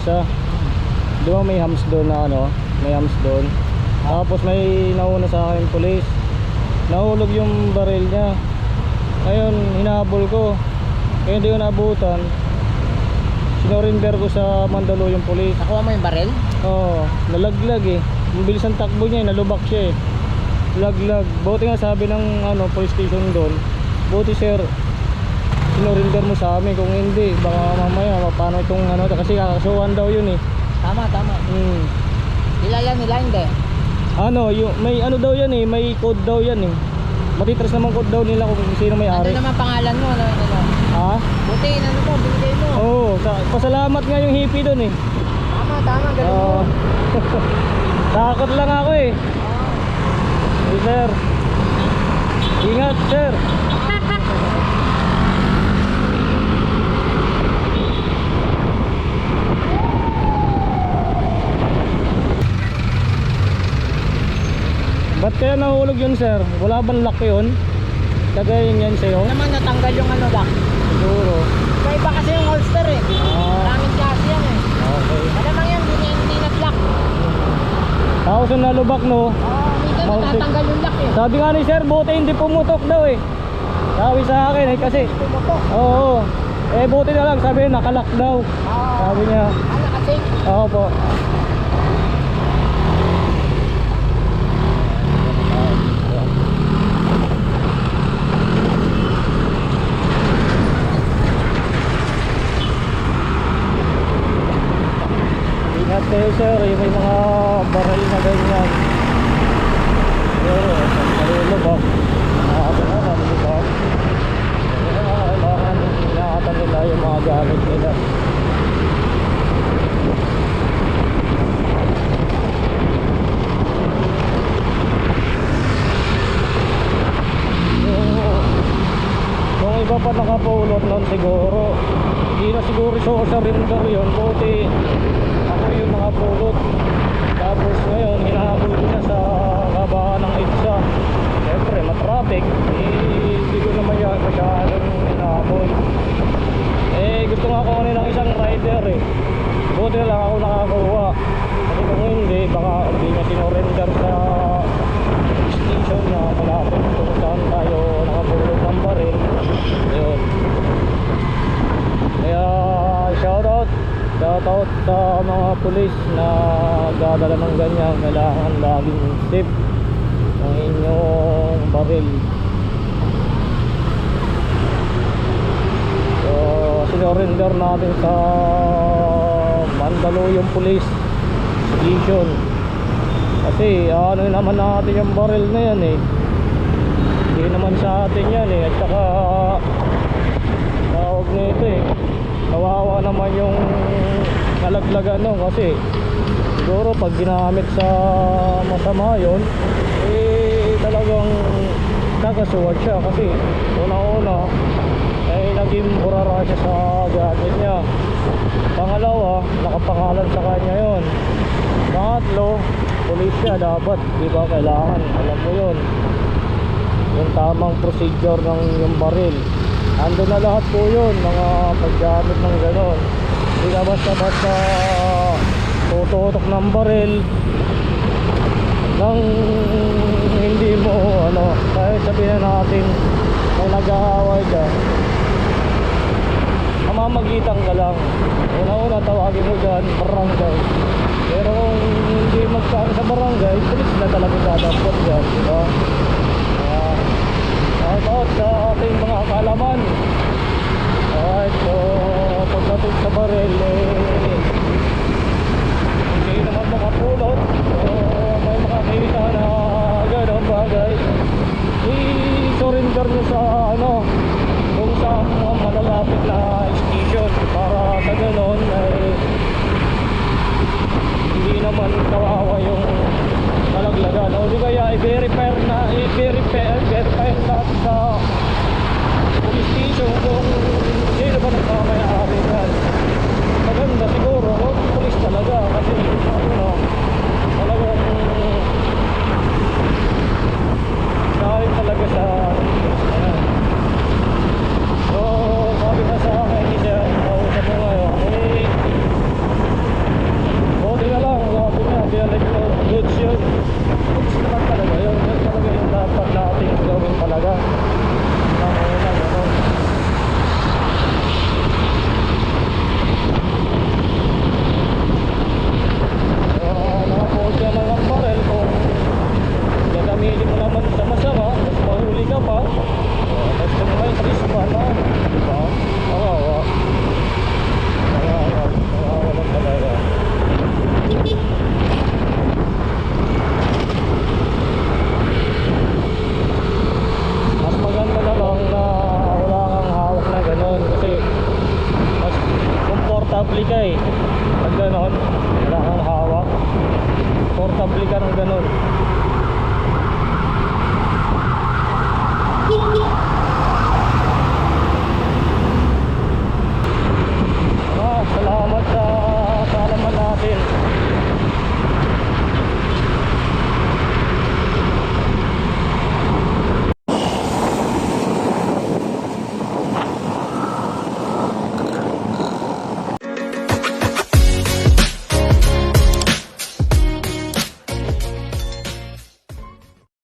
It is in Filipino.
EDSA. Di ba may hams doon na ano? May hams doon. Tapos may nauna sa akin pulis. Nahulog yung baril niya. Ngayon, hinahabol ko. Kaya hindi ko naabutan. Sinurinder ko sa Mandaluyong Police. Nakuha mo yung baril? Oo, nalaglag eh. Mabilis ang takbo niya, nalubak siya eh. Laglag. Buti nga sabi ng ano, police station doon. Buti sir, sinurinder mo sa amin. Kung hindi, baka mamaya paano itong ano, kasi kakasuhan daw yun eh. Tama. Kilala nila, hindi? Ano, may ano daw yan eh, may code daw yan eh. Matitres naman code daw nila kung sino may ari. Ano naman pangalan mo? Ano? Ha? Buti, ano mo, binigay mo. Oo, pasalamat nga yung hippie doon eh. Tama, galing mo. Takot lang ako eh. Hey, sir. Ingat, sir. Ba't kaya nahulog yun, sir? Wala bang lock yun? Kagayin yan sa'yo? Naman natanggal yung ano lock. Siguro. Iba kasi yung holster eh. Maraming klase yan eh. Okay. Malamang yan, hindi nag-lock. Tapos yung nalubak, no? Minsan natatanggal yung lock eh. Sabi nga ni sir, buti hindi pumutok daw eh. Sabi sa akin eh, kasi Pumutok. oo. Eh buti na lang, sabi nakalock daw. Sabi niya. Kasi Oo po. Ingat kayo sir, yung may mga baril na ganyan. Pero, nalulubak. Nakakatawa, nalulubak. Kailangan inaatan nila yung mga gamit nila. Kung iba pa nakapulot nun siguro, hindi na siguro sa rinder yun. Buti ako yung nakapulot. Tapos ngayon hinahabol ko na sa kabahan ng EDSA. Siyempre matraffic, hindi ko naman yan masyadong hinahabol. Gusto nga ako ng isang rider eh. Buti na lang ako nakakuha. Kasi kung hindi, baka hindi niya sinurrender sa station na malapit kung saan tayo nakapulot ng baril. Yun. Kaya shoutout sa mga pulis na dadala ng ganyan. Kailangan laging safe ang inyong baril. So sinurrender natin sa Mandaluyong Police Station kasi ano naman natin yung baril na yan eh. Hindi naman sa atin yan eh. At saka tawag nito eh, kawawa naman yung nalaglagan no, kasi siguro pag ginamit sa masama yun talagang kakasuwad siya kasi una-una ay naging burara siya sa gadget niya. Pangalawa, nakapangalan sa kanya yun. Pangatlo, pulis siya dapat, di ba kailangan, alam mo yun, yung tamang procedure ng yung baril. Ando na lahat po yun, mga paggamit ng gano'n. Hindi na basta-basta tututok ng baril nang hindi mo ano, kahit sabihin natin may nag-aaway ka, mamamagitan ka lang. Una-una tawagin mo dyan barangay, pero kung hindi magkaan sa barangay, pulis na talaga dadapot dyan, diba? Shoutout sa ating mga kaalaman. Alright, so pagdating sa baril hindi naman makapulot, may makakita na gano'ng bagay, i-surrender nyo sa ano, kung sa mga malalapit na station, para sa gano'n ay hindi naman kawawa yung nalaglagan. O di kaya i-verify natin sa police station kung sino ba nagkamayari yan. Maganda siguro kung police talaga, kasi ano, talagang dahil talaga sa ayan. So sabi na sa akin isa, kausap mo ngayon, komportable ka ng ganun.